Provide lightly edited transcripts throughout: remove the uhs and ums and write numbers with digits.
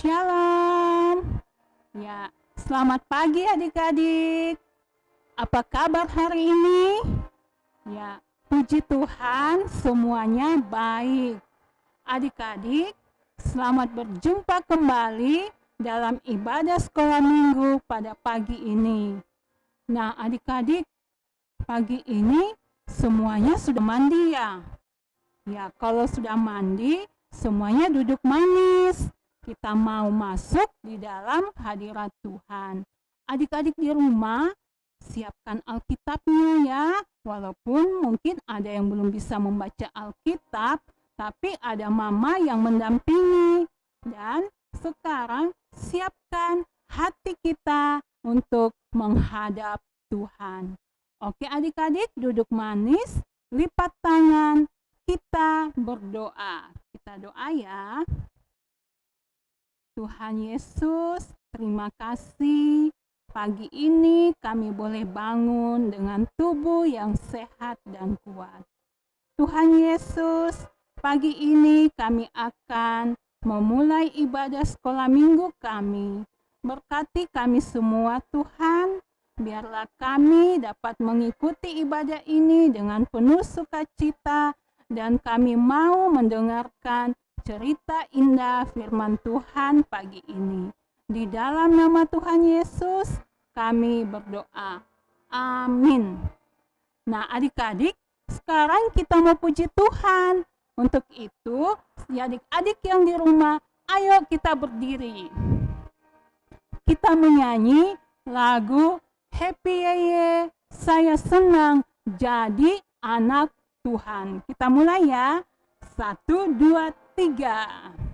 Shalom. Ya, selamat pagi adik-adik. Apa kabar hari ini? Ya, puji Tuhan semuanya baik. Adik-adik, selamat berjumpa kembali dalam ibadah sekolah minggu pada pagi ini. Nah, adik-adik, pagi ini semuanya sudah mandi ya? Ya, kalau sudah mandi, semuanya duduk manis. Kita mau masuk di dalam hadirat Tuhan. Adik-adik di rumah, siapkan Alkitabnya ya. Walaupun mungkin ada yang belum bisa membaca Alkitab, tapi ada mama yang mendampingi. Dan sekarang siapkan hati kita untuk menghadap Tuhan. Oke adik-adik, duduk manis, lipat tangan, kita berdoa. Kita doa ya. Tuhan Yesus, terima kasih. Pagi ini kami boleh bangun dengan tubuh yang sehat dan kuat. Tuhan Yesus, pagi ini kami akan memulai ibadah sekolah minggu kami. Berkati kami semua Tuhan, biarlah kami dapat mengikuti ibadah ini dengan penuh sukacita dan kami mau mendengarkan cerita indah firman Tuhan pagi ini. Di dalam nama Tuhan Yesus kami berdoa. Amin. Nah adik-adik, sekarang kita mau puji Tuhan. Untuk itu, adik-adik yang di rumah, ayo kita berdiri. Kita menyanyi lagu Happy Yeye, saya senang jadi anak Tuhan. Kita mulai ya. 1, 2, 3.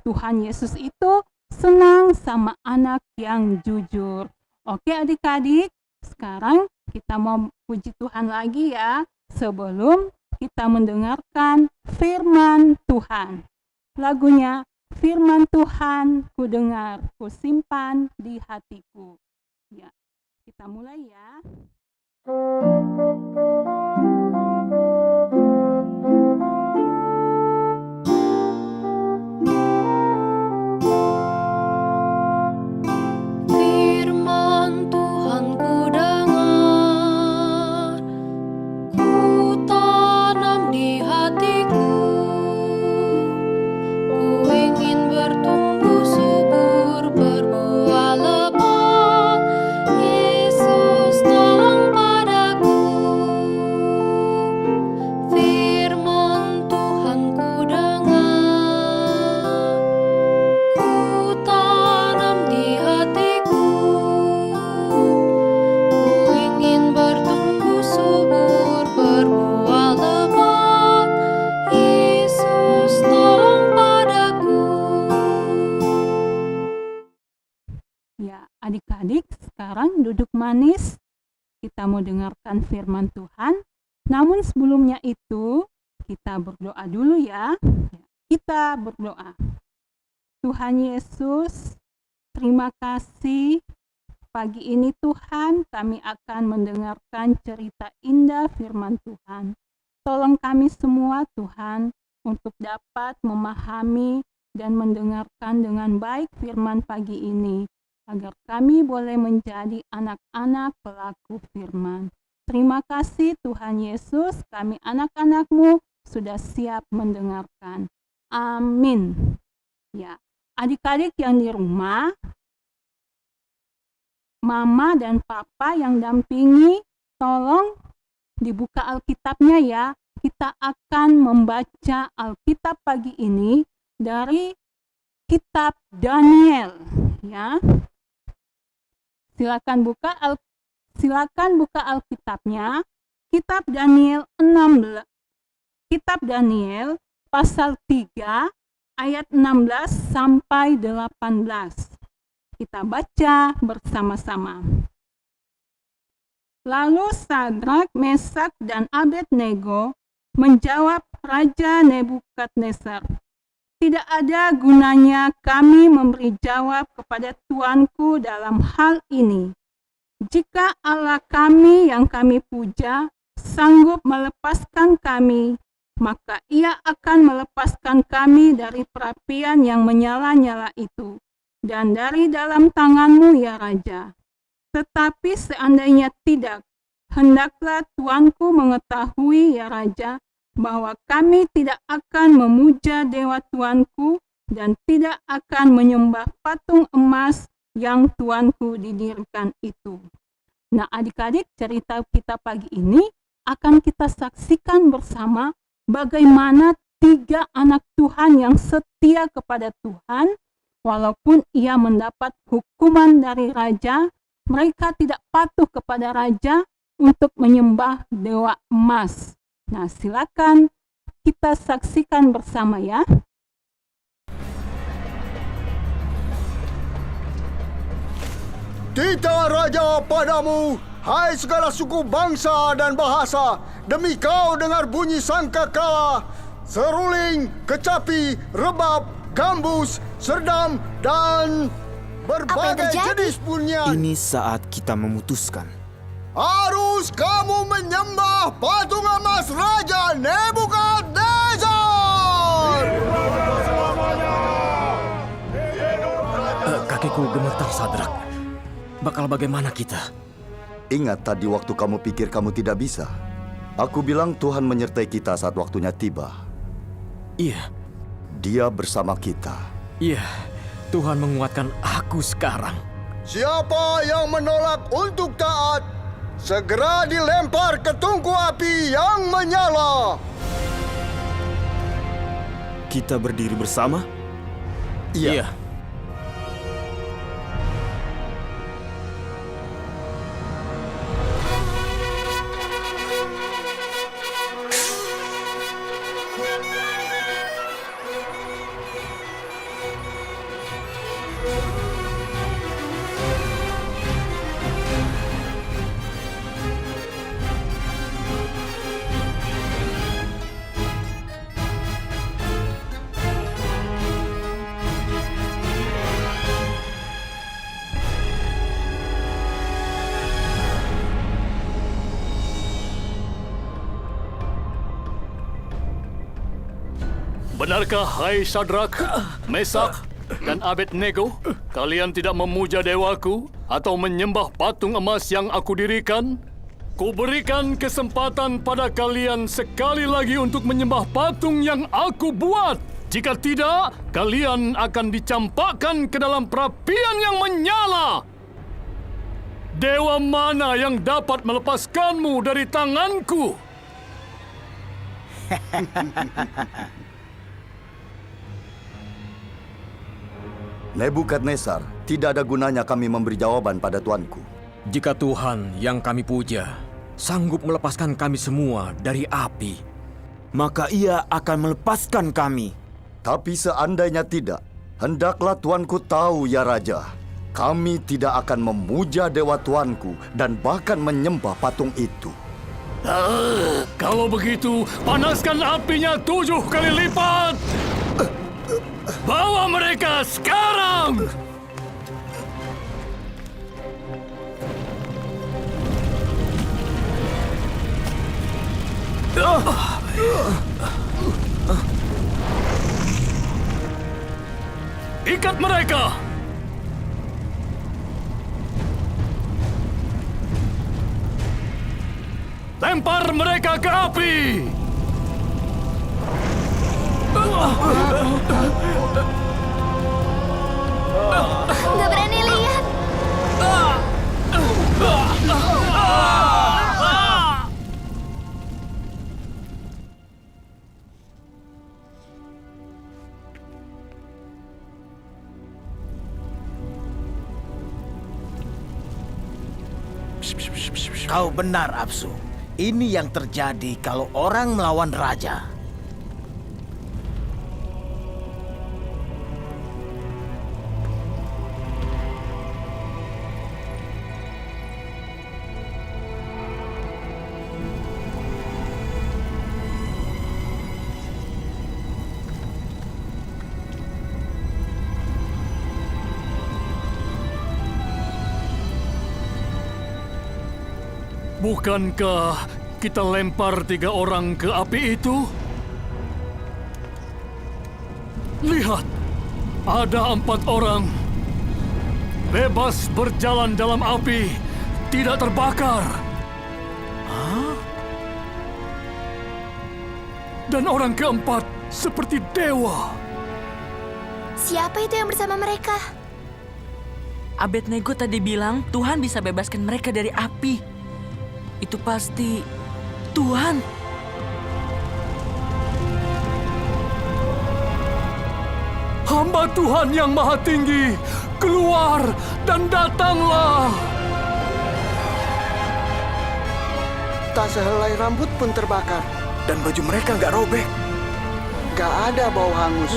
Tuhan Yesus itu senang sama anak yang jujur. Oke adik-adik, sekarang kita mau puji Tuhan lagi ya, sebelum kita mendengarkan firman Tuhan. Lagunya, firman Tuhan ku dengar, ku simpan di hatiku. Ya, kita mulai ya. Yesus tolong padaku. sekarang duduk manis. Kita mau dengarkan firman Tuhan. Namun sebelumnya itu, kita berdoa dulu ya. Kita berdoa. Tuhan Yesus, terima kasih. Pagi ini Tuhan, kami akan mendengarkan cerita indah firman Tuhan. Tolong kami semua Tuhan, untuk dapat memahami dan mendengarkan dengan baik firman pagi ini, agar kami boleh menjadi anak-anak pelaku firman. Terima kasih Tuhan Yesus, kami anak-anak-Mu sudah siap mendengarkan. Amin. Ya, adik-adik yang di rumah, Mama dan Papa yang dampingi, tolong dibuka Alkitabnya ya. Kita akan membaca Alkitab pagi ini dari kitab Daniel ya. Silakan buka Alkitabnya. Kitab Daniel 16. Kitab Daniel pasal 3 ayat 16 sampai 18. Kita baca bersama-sama. Lalu Sadrak, Mesak, dan Abednego menjawab Raja Nebukadnezar, "Tidak ada gunanya kami memberi jawab kepada tuanku dalam hal ini. Jika Allah kami yang kami puja sanggup melepaskan kami, maka Ia akan melepaskan kami dari perapian yang menyala-nyala itu, dan dari dalam tanganmu ya Raja. Tetapi seandainya tidak, hendaklah tuanku mengetahui ya Raja, bahwa kami tidak akan memuja dewa tuanku dan tidak akan menyembah patung emas yang tuanku didirikan itu." Nah adik-adik, cerita kita pagi ini akan kita saksikan bersama bagaimana 3 anak Tuhan yang setia kepada Tuhan, walaupun ia mendapat hukuman dari raja, mereka tidak patuh kepada raja untuk menyembah dewa emas. Nah, silakan kita saksikan bersama ya. Titah Raja padamu, hai segala suku bangsa dan bahasa, demi kau dengar bunyi sangkakala, seruling, kecapi, rebab, gambus, serdam, dan berbagai jenis bunyian. Ini saat kita memutuskan. Harus kamu menyembah patung emas Raja Nebukadnezar! Kakiku gemetar, Sadrak. Bakal bagaimana kita? Ingat tadi waktu kamu pikir kamu tidak bisa. Aku bilang Tuhan menyertai kita saat waktunya tiba. Iya. Dia bersama kita. Iya, Tuhan menguatkan aku sekarang. Siapa yang menolak untuk taat, segera dilempar ke tungku api yang menyala. Kita berdiri bersama? Iya. Benarkah hai Sadrak, Mesak, dan Abednego, kalian tidak memuja dewaku atau menyembah patung emas yang aku dirikan? Kuberikan kesempatan pada kalian sekali lagi untuk menyembah patung yang aku buat. Jika tidak, kalian akan dicampakkan ke dalam perapian yang menyala. Dewa mana yang dapat melepaskanmu dari tanganku? Nebukadnezar, tidak ada gunanya kami memberi jawaban pada tuanku. Jika Tuhan yang kami puja sanggup melepaskan kami semua dari api, maka Ia akan melepaskan kami. Tapi seandainya tidak, hendaklah tuanku tahu ya Raja, kami tidak akan memuja dewa tuanku dan bahkan menyembah patung itu. Kalau begitu, panaskan apinya 7 kali lipat. Bawa mereka sekarang! Ikat mereka! Lempar mereka ke api! Nggak berani lihat. Kau benar, Apsu. Ini yang terjadi kalau orang melawan raja. Bukankah kita lempar 3 orang ke api itu? Lihat, ada 4 orang. Bebas berjalan dalam api, tidak terbakar. Dan orang keempat seperti dewa. Siapa itu yang bersama mereka? Abednego tadi bilang Tuhan bisa bebaskan mereka dari api. Itu pasti Tuhan. Hamba Tuhan yang Maha Tinggi, keluar dan datanglah. Tak sehelai rambut pun terbakar. Dan baju mereka nggak robek. Gak ada bau hangus.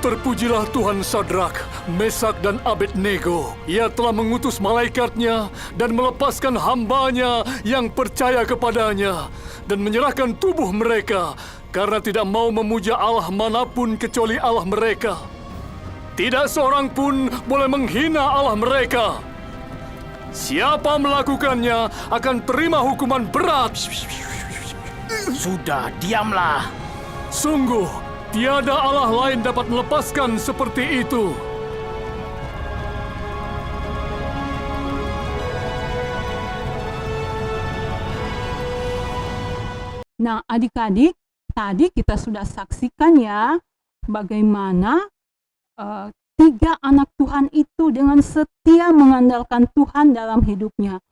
Terpujilah Tuhan Sadrak, Mesak dan Abednego. Ia telah mengutus malaikatnya dan melepaskan hambanya yang percaya kepadanya dan menyerahkan tubuh mereka karena tidak mau memuja Allah manapun kecuali Allah mereka. Tidak seorang pun boleh menghina Allah mereka. Siapa melakukannya akan terima hukuman berat. Sudah, diamlah. Sungguh, tiada Allah lain dapat melepaskan seperti itu. Nah, adik-adik, tadi kita sudah saksikan ya bagaimana 3 anak Tuhan itu dengan setia mengandalkan Tuhan dalam hidupnya.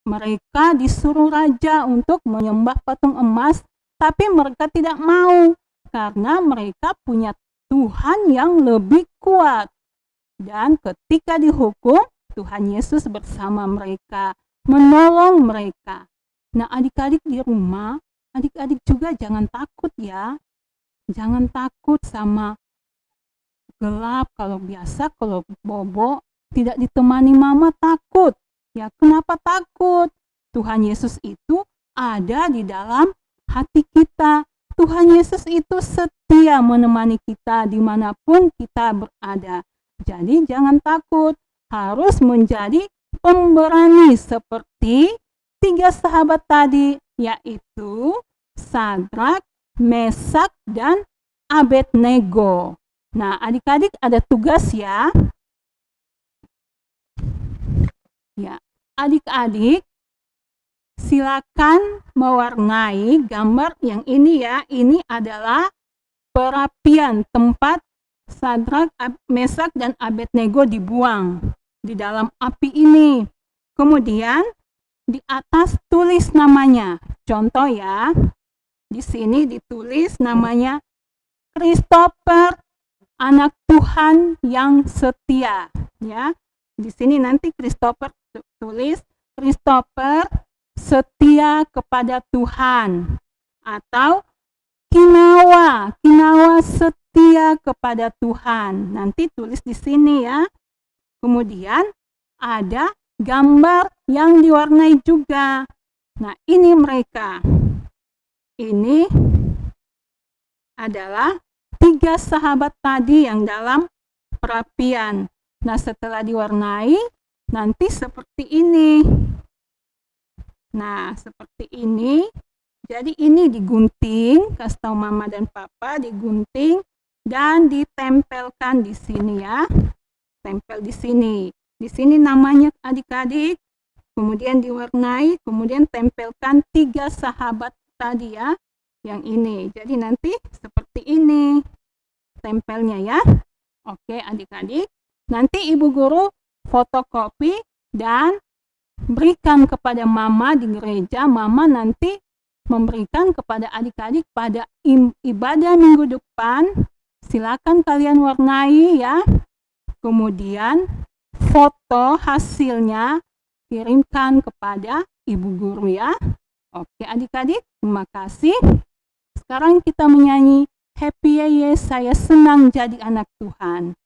Mereka disuruh raja untuk menyembah patung emas, tapi mereka tidak mau karena mereka punya Tuhan yang lebih kuat. Dan ketika dihukum, Tuhan Yesus bersama mereka, menolong mereka. Nah, adik-adik di rumah, adik-adik juga jangan takut ya. Jangan takut sama gelap. Kalau biasa, kalau bobo tidak ditemani mama takut. Ya, kenapa takut? Tuhan Yesus itu ada di dalam hati kita. Tuhan Yesus itu setia menemani kita dimanapun kita berada. Jadi jangan takut, harus menjadi pemberani seperti 3 sahabat tadi, yaitu Sadrak, Mesak, dan Abednego. Nah, adik-adik ada tugas ya. Ya, adik-adik silakan mewarnai gambar yang ini ya. Ini adalah perapian tempat Sadrak, Mesak, dan Abednego dibuang di dalam api ini. Kemudian di atas tulis namanya. Contoh ya. Di sini ditulis namanya Christopher, anak Tuhan yang setia, ya. Di sini nanti Christopher tulis Christopher setia kepada Tuhan, atau Kinawa setia kepada kepada Tuhan. Nanti tulis di sini ya. Kemudian ada gambar yang diwarnai juga. Nah, ini mereka. Ini adalah 3 sahabat tadi yang dalam perapian. Nah, setelah diwarnai, nanti seperti ini. Nah, seperti ini. Jadi ini digunting, kasih tahu mama dan papa, digunting dan ditempelkan di sini ya. Tempel di sini. Di sini namanya adik-adik. Kemudian diwarnai, kemudian tempelkan 3 sahabat tadi ya. Yang ini. Jadi nanti seperti ini tempelnya ya. Oke adik-adik. Nanti ibu guru fotokopi dan berikan kepada mama di gereja. Mama nanti memberikan kepada adik-adik pada ibadah minggu depan. Silakan kalian warnai ya. Kemudian foto hasilnya kirimkan kepada ibu guru ya. Oke adik-adik, terima kasih. Sekarang kita menyanyi Happy Yeye, saya senang jadi anak Tuhan.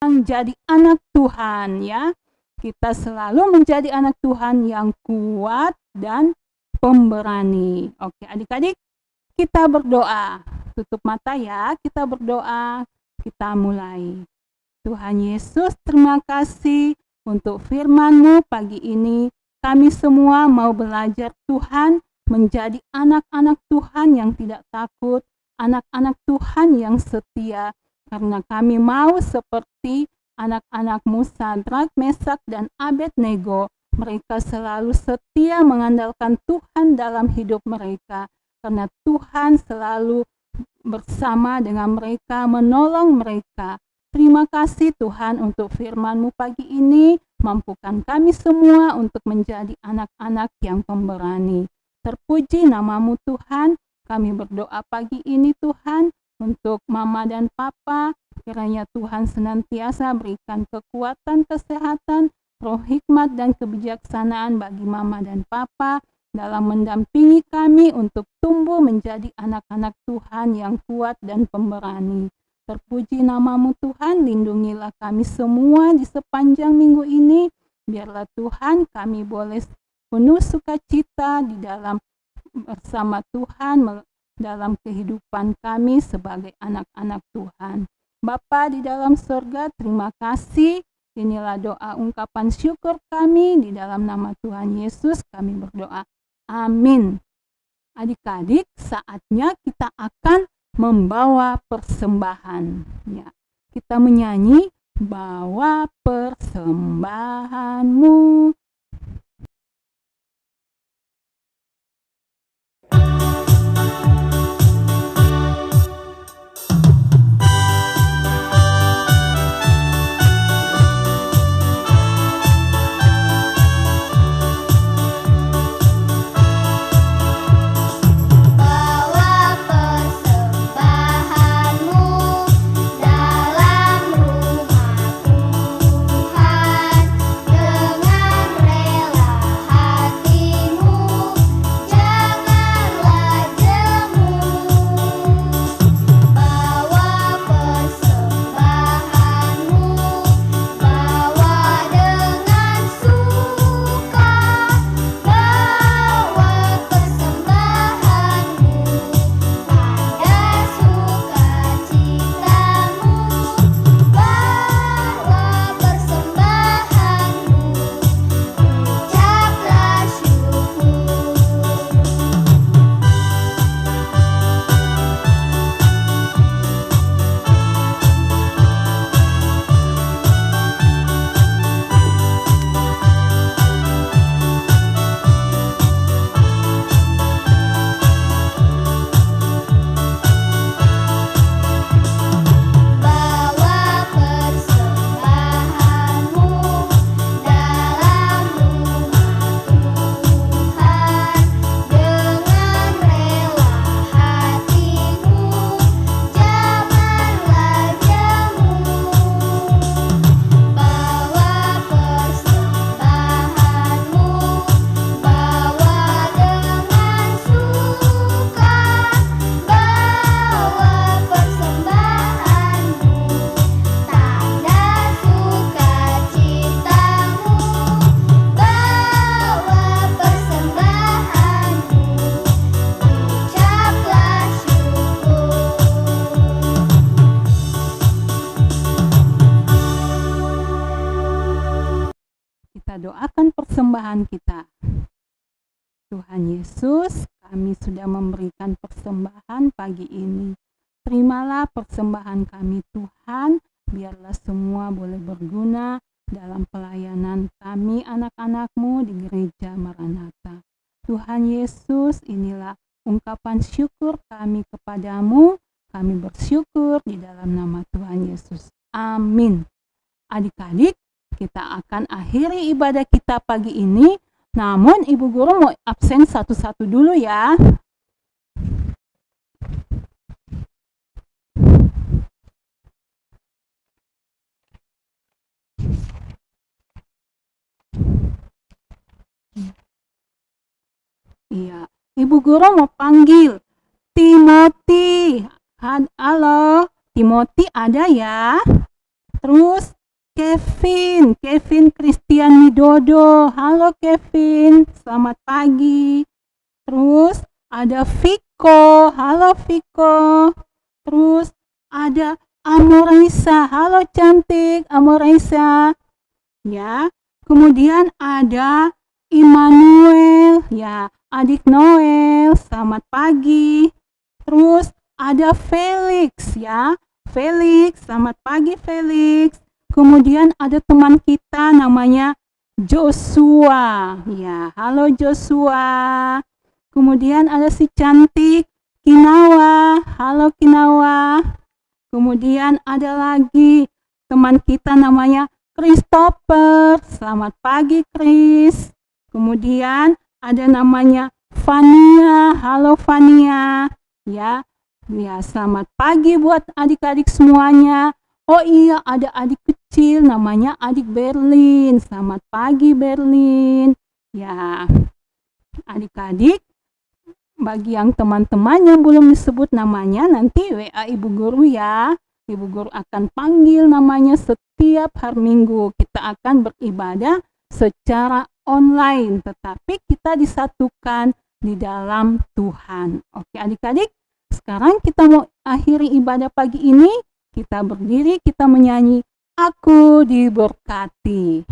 Menjadi anak Tuhan ya. Kita selalu menjadi anak Tuhan yang kuat dan pemberani. Oke, adik-adik, kita berdoa. Tutup mata ya, kita berdoa. Kita mulai. Tuhan Yesus, terima kasih untuk firman-Mu pagi ini. Kami semua mau belajar Tuhan, menjadi anak-anak Tuhan yang tidak takut, anak-anak Tuhan yang setia. Karena kami mau seperti anak-anak-Mu Sadrak, Mesak, dan Abednego. Mereka selalu setia mengandalkan Tuhan dalam hidup mereka. Karena Tuhan selalu bersama dengan mereka, menolong mereka. Terima kasih Tuhan untuk firman-Mu pagi ini, mampukan kami semua untuk menjadi anak-anak yang pemberani. Terpuji nama-Mu Tuhan, kami berdoa pagi ini Tuhan, untuk Mama dan Papa, kiranya Tuhan senantiasa berikan kekuatan, kesehatan, roh hikmat dan kebijaksanaan bagi Mama dan Papa, dalam mendampingi kami untuk tumbuh menjadi anak-anak Tuhan yang kuat dan pemberani. Terpuji nama-Mu Tuhan, lindungilah kami semua di sepanjang minggu ini. Biarlah Tuhan kami boleh penuh sukacita di dalam bersama Tuhan dalam kehidupan kami sebagai anak-anak Tuhan. Bapa di dalam surga, terima kasih. Inilah doa ungkapan syukur kami di dalam nama Tuhan Yesus kami berdoa. Amin. Adik-adik, saatnya kita akan membawa persembahan. Ya, kita menyanyi bawa persembahanmu. Doakan persembahan kita. Tuhan Yesus, kami sudah memberikan persembahan pagi ini. Terimalah persembahan kami Tuhan, biarlah semua boleh berguna dalam pelayanan kami anak-anak-Mu di Gereja Maranatha. Tuhan Yesus, inilah ungkapan syukur kami kepadamu. Kami bersyukur di dalam nama Tuhan Yesus. Amin. Adik-adik, kita akan akhiri ibadah kita pagi ini, namun Ibu Guru mau absen satu-satu dulu ya. Iya, Ibu Guru mau panggil Timothy. Halo, Timothy ada ya? Terus Kevin Christian Widodo. Halo Kevin, selamat pagi. Terus ada Viko. Halo Viko. Terus ada Amoraisa. Halo cantik Amoraisa. Ya, kemudian ada Immanuel. Ya, adik Noel. Selamat pagi. Terus ada Felix ya. Felix, selamat pagi Felix. Kemudian ada teman kita namanya Joshua. Ya, halo Joshua. Kemudian ada si cantik Kinawa. halo Kinawa. Kemudian ada lagi teman kita namanya Christopher. Selamat pagi, Chris. Kemudian ada namanya Fania. Halo Fania. Ya, selamat pagi buat adik-adik semuanya. Oh iya, ada adik kecil namanya adik Berlin. Selamat pagi Berlin. Ya, adik-adik, bagi yang teman-teman yang belum disebut namanya, nanti WA Ibu Guru ya. Ibu Guru akan panggil namanya setiap hari Minggu. Kita akan beribadah secara online, tetapi kita disatukan di dalam Tuhan. Oke adik-adik, sekarang kita mau akhiri ibadah pagi ini. Kita berdiri, kita menyanyi Aku Diberkati.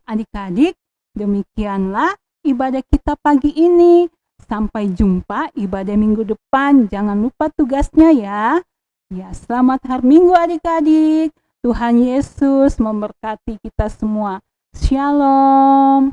Adik-adik, demikianlah ibadah kita pagi ini. Sampai jumpa ibadah minggu depan. Jangan lupa tugasnya ya. Ya, selamat hari Minggu adik-adik. Tuhan Yesus memberkati kita semua. Shalom.